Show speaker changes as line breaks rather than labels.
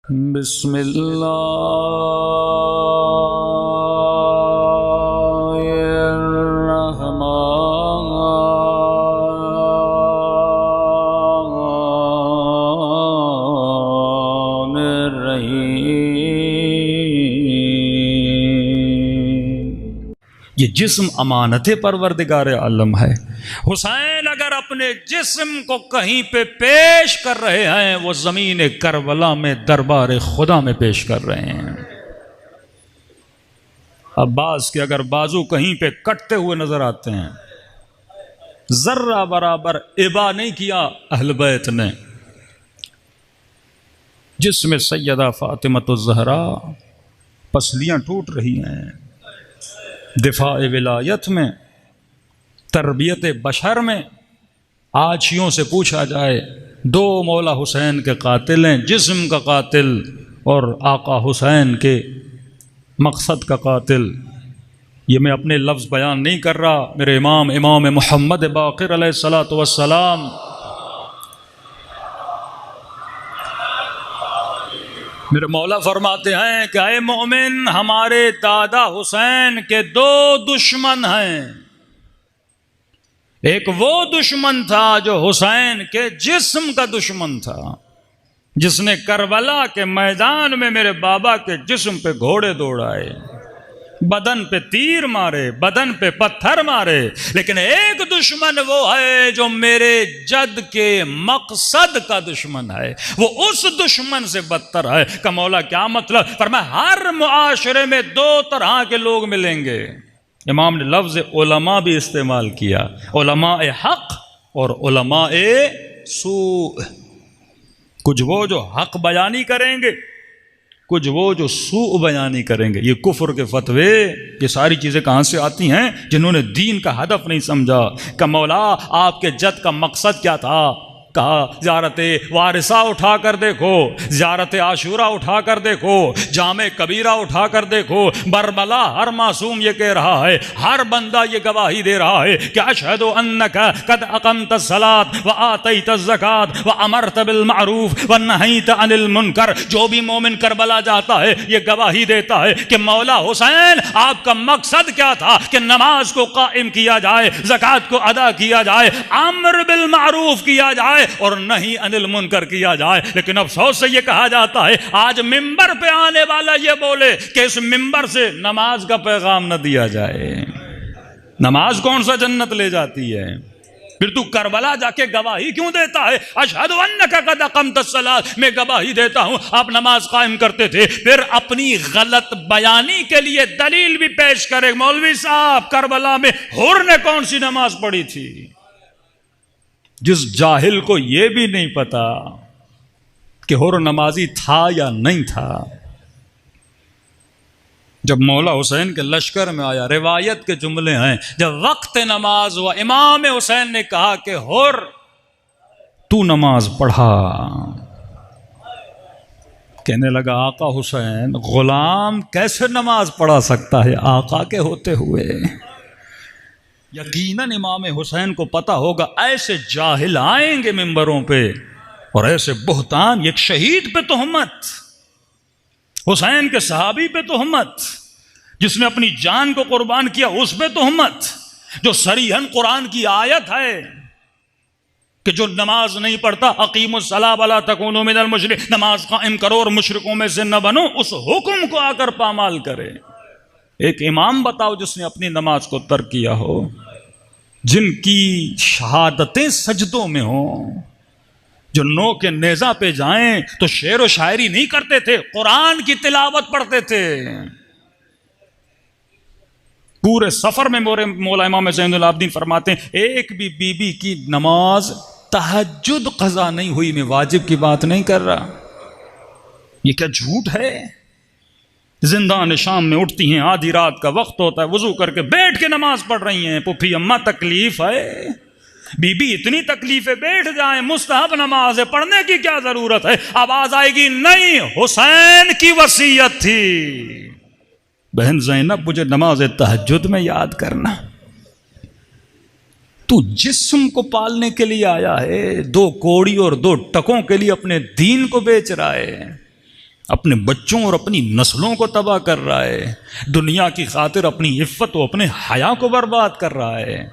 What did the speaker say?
بسم اللہ الرحمن الرحیم۔
یہ جسم امانت پروردگار عالم ہے۔ حسین اگر اپنے جسم کو کہیں پہ پیش کر رہے ہیں، وہ زمین کربلا میں دربار خدا میں پیش کر رہے ہیں۔ عباس کے اگر بازو کہیں پہ کٹتے ہوئے نظر آتے ہیں، ذرہ برابر ابا نہیں کیا اہل بیت نے۔ جس میں سیدہ فاطمہ الزہرا پسلیاں ٹوٹ رہی ہیں، دفاع ولایت میں، تربیت بشر میں، آچیوں سے پوچھا جائے دو مولا حسین کے قاتل ہیں، جسم کا قاتل اور آقا حسین کے مقصد کا قاتل۔ یہ میں اپنے لفظ بیان نہیں کر رہا، میرے امام محمد باقر علیہ الصلوۃ والسلام میرے مولا فرماتے ہیں کہ اے مومن، ہمارے دادا حسین کے دو دشمن ہیں۔ ایک وہ دشمن تھا جو حسین کے جسم کا دشمن تھا، جس نے کربلا کے میدان میں میرے بابا کے جسم پہ گھوڑے دوڑائے، بدن پہ تیر مارے، بدن پہ پتھر مارے۔ لیکن ایک دشمن وہ ہے جو میرے جد کے مقصد کا دشمن ہے، وہ اس دشمن سے بدتر ہے۔ کہ مولا کیا مطلب؟ فرمایا ہر معاشرے میں دو طرح کے لوگ ملیں گے۔ امام نے لفظ علماء بھی استعمال کیا، علماء حق اور علماء سوء۔ کچھ وہ جو حق بیانی کریں گے، کچھ وہ جو سوء بیانی کریں گے۔ یہ کفر کے فتوے، یہ ساری چیزیں کہاں سے آتی ہیں؟ جنہوں نے دین کا ہدف نہیں سمجھا۔ کہ مولا آپ کے جد کا مقصد کیا تھا؟ کہا زیارت وارثہ اٹھا کر دیکھو، زیارت عاشورہ اٹھا کر دیکھو، جامع کبیرہ اٹھا کر دیکھو، بربلا ہر معصوم یہ کہہ رہا ہے، ہر بندہ یہ گواہی دے رہا ہے کہ اشہد انک قد اقمت الصلاۃ وآتیت الزکاۃ وامرت بالمعروف ونہیت عن المنکر۔ جو بھی مومن کربلا جاتا ہے یہ گواہی دیتا ہے کہ مولا حسین آپ کا مقصد کیا تھا؟ کہ نماز کو قائم کیا جائے، زکوٰۃ کو ادا کیا جائے، امر بالمعروف کیا جائے اور نہیں عن المنکر کیا جائے۔ لیکن افسوس سے یہ کہا جاتا ہے آج ممبر پہ آنے والا یہ بولے کہ اس ممبر سے نماز کا پیغام نہ دیا جائے۔ نماز کون سا جنت لے جاتی ہے؟ پھر تو کربلا جا کے گواہی کیوں دیتا ہے؟ اشہد انک قد اقمت الصلاۃ، میں گواہی دیتا ہوں آپ نماز قائم کرتے تھے۔ پھر اپنی غلط بیانی کے لیے دلیل بھی پیش کرے، مولوی صاحب کربلا میں حر نے کون سی نماز پڑھی تھی؟ جس جاہل کو یہ بھی نہیں پتا کہ حر نمازی تھا یا نہیں تھا، جب مولا حسین کے لشکر میں آیا، روایت کے جملے ہیں، جب وقت نماز ہوا امام حسین نے کہا کہ حر تو نماز پڑھا۔ کہنے لگا آقا حسین، غلام کیسے نماز پڑھا سکتا ہے آقا کے ہوتے ہوئے؟ یقیناً امام حسین کو پتا ہوگا ایسے جاہل آئیں گے ممبروں پہ اور ایسے بہتان، ایک شہید پہ تہمت، حسین کے صحابی پہ تہمت، جس نے اپنی جان کو قربان کیا اس پہ تہمت، جو صریحاً قرآن کی آیت ہے کہ جو نماز نہیں پڑھتا اقیموا الصلاۃ ولا تکونوا من المشرکین، نماز قائم کرو اور مشرکوں میں سے نہ بنو، اس حکم کو آ کر پامال کرے۔ ایک امام بتاؤ جس نے اپنی نماز کو ترک کیا ہو، جن کی شہادتیں سجدوں میں ہوں، جو نو کے نیزہ پہ جائیں تو شعر و شاعری نہیں کرتے تھے، قرآن کی تلاوت پڑھتے تھے۔ پورے سفر میں مولا امام زین العابدین فرماتے ہیں ایک بھی بی بی کی نماز تہجد قضا نہیں ہوئی، میں واجب کی بات نہیں کر رہا۔ یہ کیا جھوٹ ہے؟ زندان شام میں اٹھتی ہیں، آدھی رات کا وقت ہوتا ہے، وضو کر کے بیٹھ کے نماز پڑھ رہی ہیں۔ پھوپھی اماں تکلیف ہے، بی بی اتنی تکلیف ہے، بیٹھ جائیں، مستحب نماز ہے، پڑھنے کی کیا ضرورت ہے؟ آواز آئے گی نہیں، حسین کی وصیت تھی بہن زینب مجھے نماز تہجد میں یاد کرنا۔ تو جسم کو پالنے کے لیے آیا ہے، دو کوڑی اور دو ٹکوں کے لیے اپنے دین کو بیچ رہا ہے۔ اپنے بچوں اور اپنی نسلوں کو تباہ کر رہا ہے، دنیا کی خاطر اپنی عفت و اپنے حیا کو برباد کر رہا ہے۔